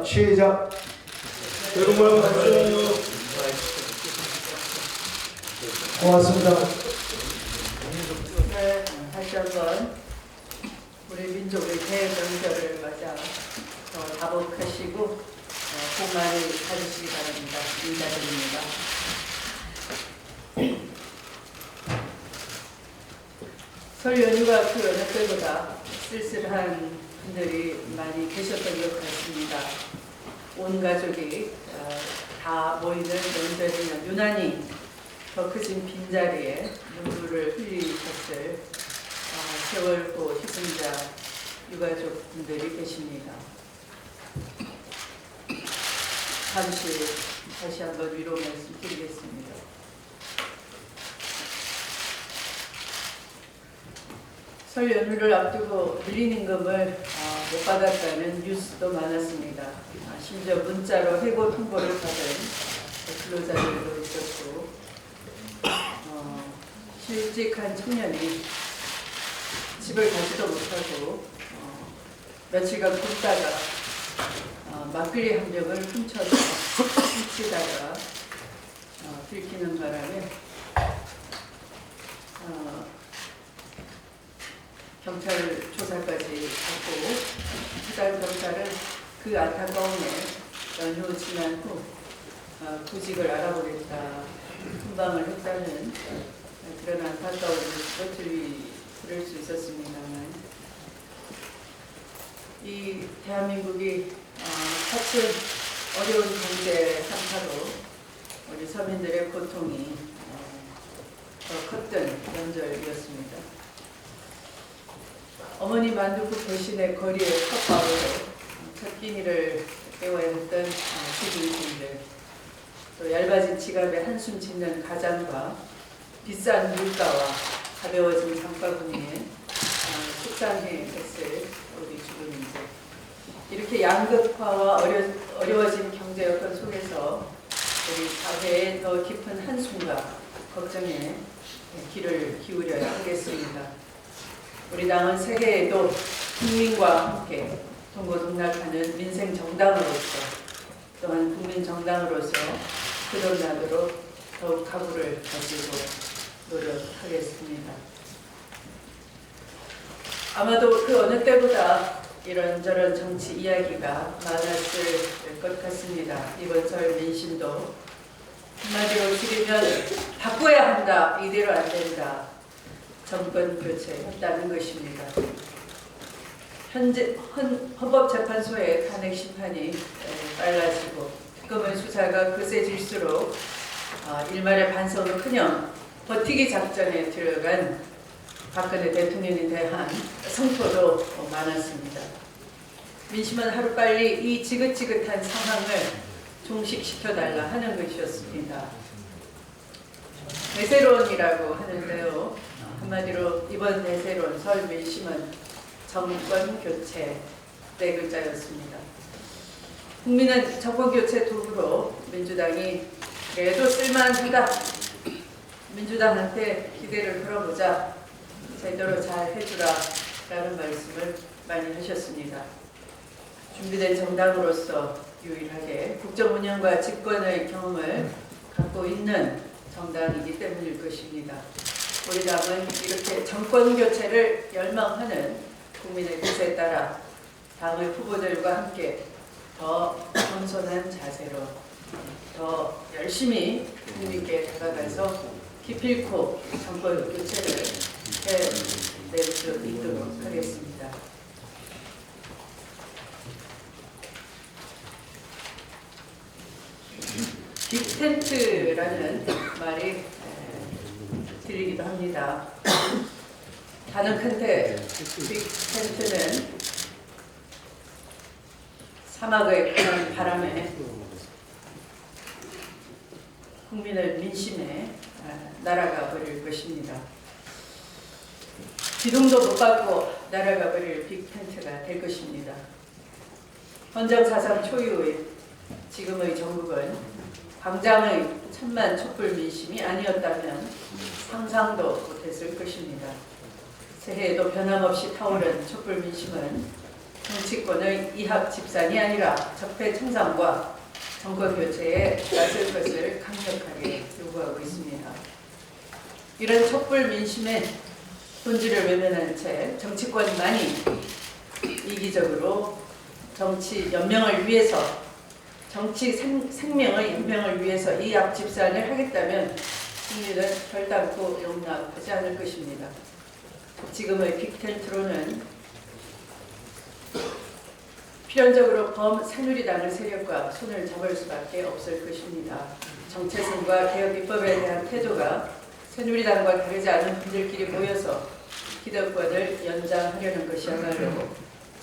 시작. 여러분 박수. 고맙습니다. 네, 다시 한번 우리 민족의 대명절을 맞아 다복하시고 복 많이 받으시기 바랍니다. 인사드립니다. 설 연휴가 그 어느 때보다 쓸쓸한 분들이 많이 계셨던 것 같습니다. 온 가족이 다 모이는 명절이면 유난히 더 크신 빈자리에 눈물을 흘리셨을 세월호 희생자 유가족 분들이 계십니다. 잠시 다시 한번 위로 말씀드리겠습니다. 설 연휴를 앞두고 밀린 임금을 못 받았다는 뉴스도 많았습니다. 심지어 문자로 해고 통보를 받은 근로자들도 있었고 실직한 청년이 집을 가지도 못하고 며칠간 굶다가 막걸리 한 병을 훔쳐서 훔치다가 들키는 바람에 경찰 조사까지 받고 해당 경찰은 그 안타까움에 연휴 지난 후 구직을 알아보겠다 훈방을 했다는 그런 안타까운 뉴스도 들을 수 있었습니다만 이 대한민국이 사실 어려운 경제 상태로 우리 서민들의 고통이 더 컸던 명절이었습니다. 어머니 만두국 대신에 거리의 컵밥으로 첫 끼니를 때워야 했던 시부이신들, 또 얇아진 지갑에 한숨 짓는 가장과 비싼 물가와 가벼워진 장바구니에 속상해했을 우리 주부님들, 이렇게 양극화와 어려워진 경제 여건 속에서 우리 사회의 더 깊은 한숨과 걱정에 귀를 기울여야 하겠습니다. 우리 당은 세계에도 국민과 함께 동고동락하는 민생 정당으로서 또한 국민 정당으로서 그런나도록 더욱 각오를 가지고 노력하겠습니다. 아마도 그 어느 때보다 이런저런 정치 이야기가 많았을 것 같습니다. 이번 설 민심도 한마디로 줄이면 바꿔야 한다, 이대로 안 된다, 정권 교체했다는 것입니다. 현재 헌법재판소의 탄핵 심판이 빨라지고 특검의 수사가 거세질수록 일말의 반성은커녕 버티기 작전에 들어간 박근혜 대통령에 대한 성토도 많았습니다. 민심은 하루빨리 이 지긋지긋한 상황을 종식시켜달라 하는 것이었습니다. 대세론이라고 하는데요. 한마디로 이번 대세론 설 민심은 정권 교체 네 글자였습니다. 국민은 정권 교체 도구로 민주당이 그래도 쓸만하다, 민주당한테 기대를 걸어보자, 제대로 잘 해주라 라는 말씀을 많이 하셨습니다. 준비된 정당으로서 유일하게 국정 운영과 집권의 경험을 갖고 있는 정당이기 때문일 것입니다. 우리 당은 이렇게 정권 교체를 열망하는 국민의 뜻에 따라 당의 후보들과 함께 더 겸손한 자세로 더 열심히 국민께 다가가서 기필코 정권 교체를 해낼 수 있도록 하겠습니다. 빅텐트라는 말이 들리기도 합니다. 단은 큰데 빅텐트는 사막의 강한 바람에 국민의 민심에 날아가 버릴 것입니다. 기둥도 못 받고 날아가 버릴 빅텐트가 될 것입니다. 헌정사상 초유의 지금의 정국은 광장의 천만 촛불 민심이 아니었다면 상상도 못했을 것입니다. 새해에도 변함없이 타오른 촛불 민심은 정치권의 이합 집산이 아니라 적폐 청산과 정권 교체에 나설 것을 강력하게 요구하고 있습니다. 이런 촛불 민심의 본질을 외면한 채 정치권만이 이기적으로 정치 연명을 위해서 정치 생명의 연명을 위해서 이합 집산을 하겠다면 국민은 결단코 용납하지 않을 것입니다. 지금의 빅텐트로는 필연적으로 범새누리당의 세력과 손을 잡을 수밖에 없을 것입니다. 정체성과 개혁 입법에 대한 태도가 새누리당과 다르지 않은 분들끼리 모여서 기득권을 연장하려는 것이야말로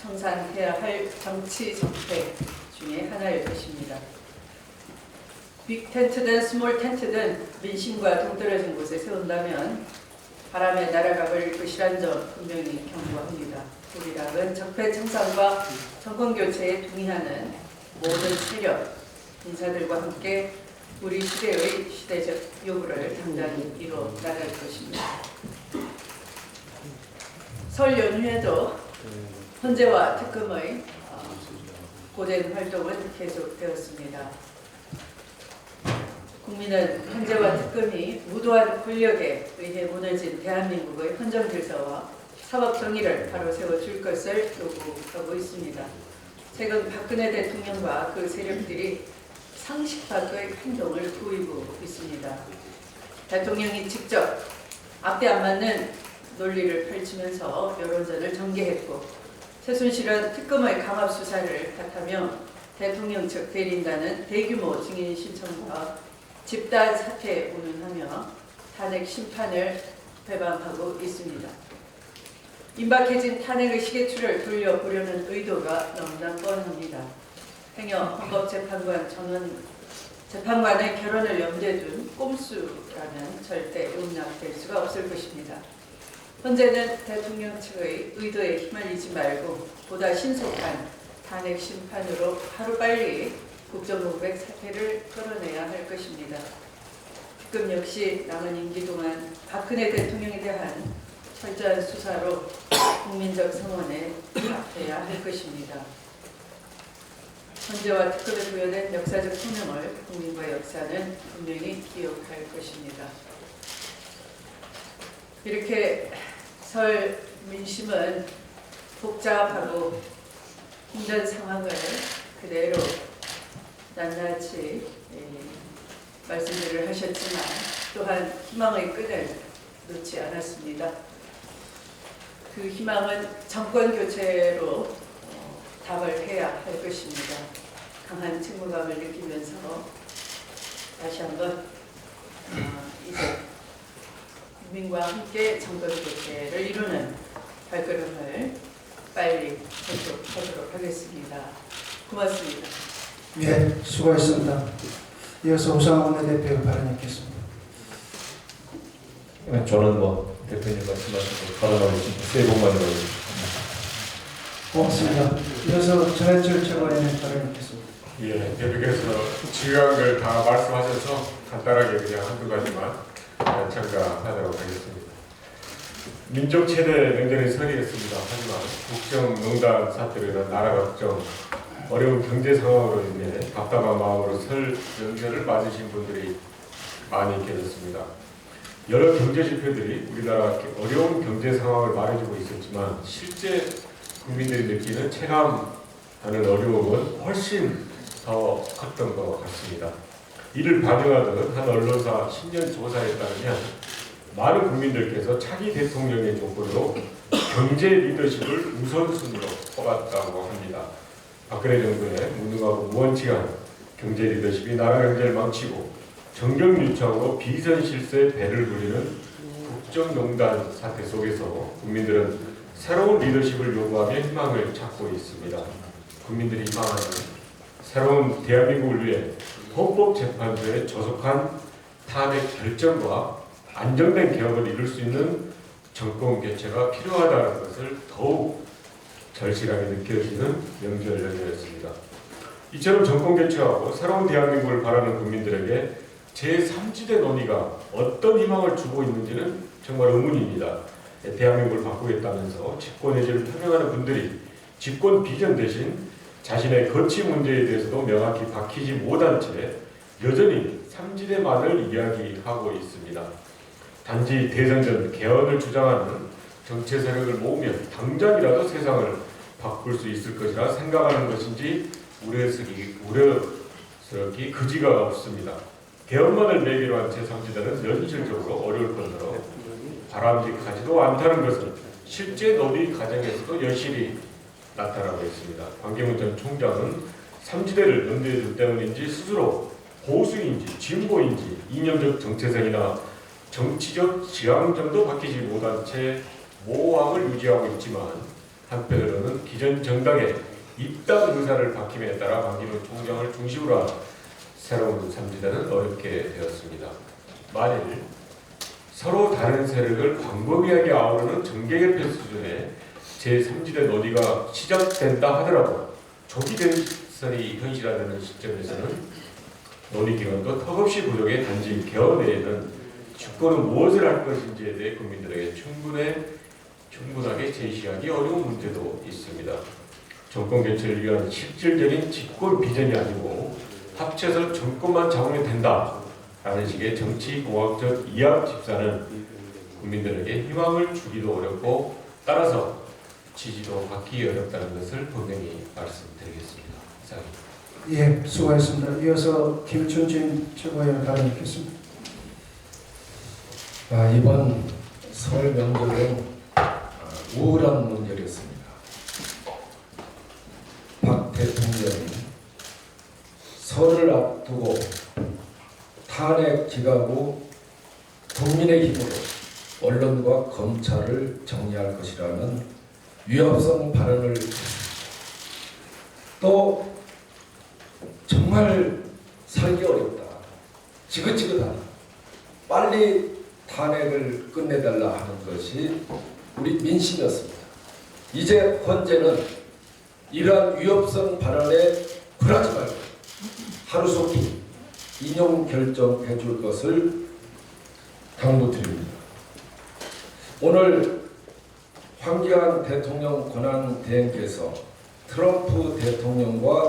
청산해야 할 정치 적폐 중에 하나일 것입니다. 빅텐트든 스몰텐트든 민심과 동떨어진 곳에 세운다면 바람에 날아가 버릴 것이란 점 분명히 경고합니다. 우리 당은 적폐 청산과 정권 교체에 동의하는 모든 세력, 인사들과 함께 우리 시대의 시대적 요구를 당당히 이뤄 나갈 것입니다. 설 연휴에도 헌재와 특검의 고된 활동은 계속되었습니다. 국민은 헌재와 특검이 무도한 권력에 의해 무너진 대한민국의 헌정 질서와 사법 정의를 바로 세워줄 것을 요구하고 있습니다. 최근 박근혜 대통령과 그 세력들이 상식 밖의 행동을 보이고 있습니다. 대통령이 직접 앞뒤 안 맞는 논리를 펼치면서 여론전을 전개했고 최순실은 특검의 강압 수사를 탓하며 대통령 측 대리인단은 대규모 증인 신청과 집단 사퇴에 운운하며 탄핵 심판을 배반하고 있습니다. 임박해진 탄핵의 시계추를 돌려보려는 의도가 너무나 뻔합니다. 행여 헌법재판관 전원 재판관의 결혼을 염두에 둔 꼼수라면 절대 용납될 수가 없을 것입니다. 헌재는 대통령 측의 의도에 휘말리지 말고 보다 신속한 탄핵 심판으로 하루빨리 국정농백 사태를 끌어내야 할 것입니다. 특검 역시 남은 임기 동안 박근혜 대통령에 대한 철저한 수사로 국민적 성원에 답해야 할 것입니다. 헌재와 특검에 부여된 역사적 소명을 국민과 역사는 분명히 기억할 것입니다. 이렇게 설 민심은 복잡하고 힘든 상황을 그대로 낱낱이 말씀들을 하셨지만 또한 희망의 끈을 놓지 않았습니다. 그 희망은 정권 교체로 답을 해야 할 것입니다. 강한 책무감을 느끼면서 다시 한번 이제 국민과 함께 정권 교체를 이루는 발걸음을 빨리 계속하도록 하겠습니다. 고맙습니다. 네, 수고하셨습니다. 이어서 우상원 원내대표 발언하겠습니다. 저는 대표님 말씀하신 발언하겠습니다. 새해 복 많이 받으십시오. 고맙습니다. 이어서 전해철 최고위원님 발언하겠습니다. 예, 대표께서 중요한 걸 다 말씀하셔서 간단하게 그냥 한두 가지만 첨가하도록 하겠습니다. 민족 최대 명절이 설이었습니다. 하지만 국정농단 사태로 인한 나라 걱정, 어려운 경제 상황으로 인해 답답한 마음으로 설 명절을 맞으신 분들이 많이 계셨습니다. 여러 경제 지표들이 우리나라 어려운 경제 상황을 말해주고 있었지만 실제 국민들이 느끼는 체감하는 어려움은 훨씬 더 컸던 것 같습니다. 이를 반영하던 한 언론사 신년 조사에 따르면 많은 국민들께서 차기 대통령의 조건으로 경제 리더십을 우선순위로 꼽았다고 합니다. 박근혜 정부의 무능하고 무원칙한 경제 리더십이 나라 경제를 망치고 정경유착으로 비선실세 배를 부리는 국정농단 사태 속에서 국민들은 새로운 리더십을 요구하며 희망을 찾고 있습니다. 국민들이 희망하는 새로운 대한민국을 위해 헌법재판소의 조속한 탄핵 결정과 안정된 개혁을 이룰 수 있는 정권 교체가 필요하다는 것을 더욱 절실하게 느껴지는 명절 연휴였습니다. 이처럼 정권 교체하고 새로운 대한민국을 바라는 국민들에게 제3지대 논의가 어떤 희망을 주고 있는지는 정말 의문입니다. 대한민국을 바꾸겠다면서 집권 의지를 표명하는 분들이 집권 비전 대신 자신의 거취 문제에 대해서도 명확히 밝히지 못한 채 여전히 삼지대만을 이야기하고 있습니다. 단지 대선 전 개헌을 주장하는 정치 세력을 모으면 당장이라도 세상을 바꿀 수 있을 것이라 생각하는 것인지 우려스럽기 그지가 없습니다. 개헌만을 매기로 한 제3지대는 현실적으로 어려울 뿐더러 바람직하지도 않다는 것은 실제 논의 과정에서도 여실히 나타나고 있습니다. 반기문 전 총장은 삼지대를 연대해줄 때문인지 스스로 보수인지 진보인지 이념적 정체성이나 정치적 지향점도 바뀌지 못한 채 모호함을 유지하고 있지만 한편으로는 기존 정당의 입당 의사를 밝힘에 따라 반기문 총장을 중심으로 한 새로운 삼지대는 어렵게 되었습니다. 만일 서로 다른 세력을 광범위하게 아우르는 정계개편 수준의 제3지대 논의가 시작된다 하더라도 조기 대선이 현실화되는 시점에서는 논의 기간도 턱없이 부족해 단지 개헌에는 주권은 무엇을 할 것인지에 대해 국민들에게 충분하게 제시하기 어려운 문제도 있습니다. 정권 교체를 위한 실질적인 집권 비전이 아니고 합쳐서 정권만 잡으면 된다라는 식의 정치공학적 이합 집사는 국민들에게 희망을 주기도 어렵고 따라서 지지도 받기 어렵다는 것을 분명히 말씀드리겠습니다. 이상입니다. 예, 수고하셨습니다. 이어서 김춘진 최고위원 발언 듣겠습니다. 이번 설 명절은 우울한 명절이었습니다. 박 대통령이 설을 앞두고 탄핵 기각후 국민의 힘으로 언론과 검찰을 정리할 것이라는 위협성 발언을 했습니다. 또 정말 살기 어렵다, 지긋지긋하다, 빨리 탄핵을 끝내달라 하는 것이 우리 민심이었습니다. 이제 헌재는 이러한 위협성 발언에 굴하지 말고 하루속히 인용 결정해 줄 것을 당부드립니다. 오늘 황교안 대통령 권한대행께서 트럼프 대통령과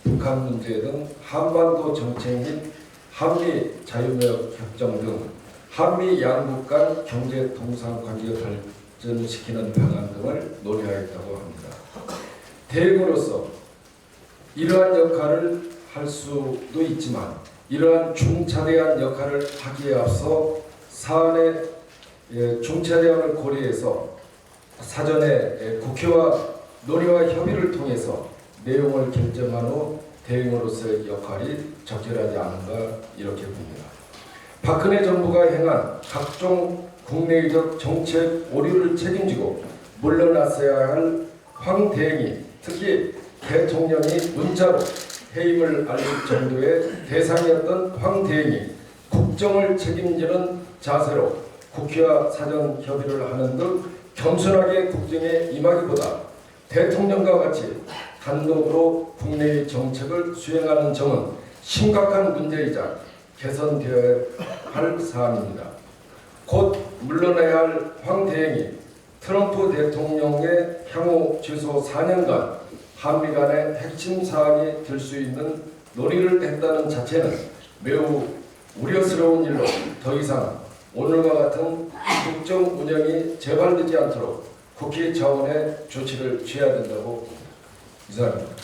북한 문제 등 한반도 정책 및 한미 자유무역 협정 등 한미 양국 간 경제 통상 관계 발전시키는 방안 등을 논의하겠다고 합니다. 대행으로서 이러한 역할을 할 수도 있지만 이러한 중차대한 역할을 하기에 앞서 사안의 중차대함을 고려해서 사전에 국회와 논의와 협의를 통해서 내용을 결정한 후 대행으로서의 역할이 적절하지 않은가 이렇게 봅니다. 박근혜 정부가 행한 각종 국내적 정책 오류를 책임지고 물러났어야 할 황 대행이 특히 대통령이 문자로 해임을 알릴 정도의 대상이었던 황 대행이 국정을 책임지는 자세로 국회와 사전 협의를 하는 등 겸손하게 국정에 임하기보다 대통령과 같이 단독으로 국내의 정책을 수행하는 점은 심각한 문제이자 개선되어야 할 사안입니다. 곧 물러나야 할 황 대행이 트럼프 대통령의 향후 최소 4년간 한미 간의 핵심 사안이 될 수 있는 논의를 했다는 자체는 매우 우려스러운 일로 더 이상 오늘과 같은 국정 운영이 재발되지 않도록 국회 차원의 조치를 취해야 된다고 봅니다. 이상입니다.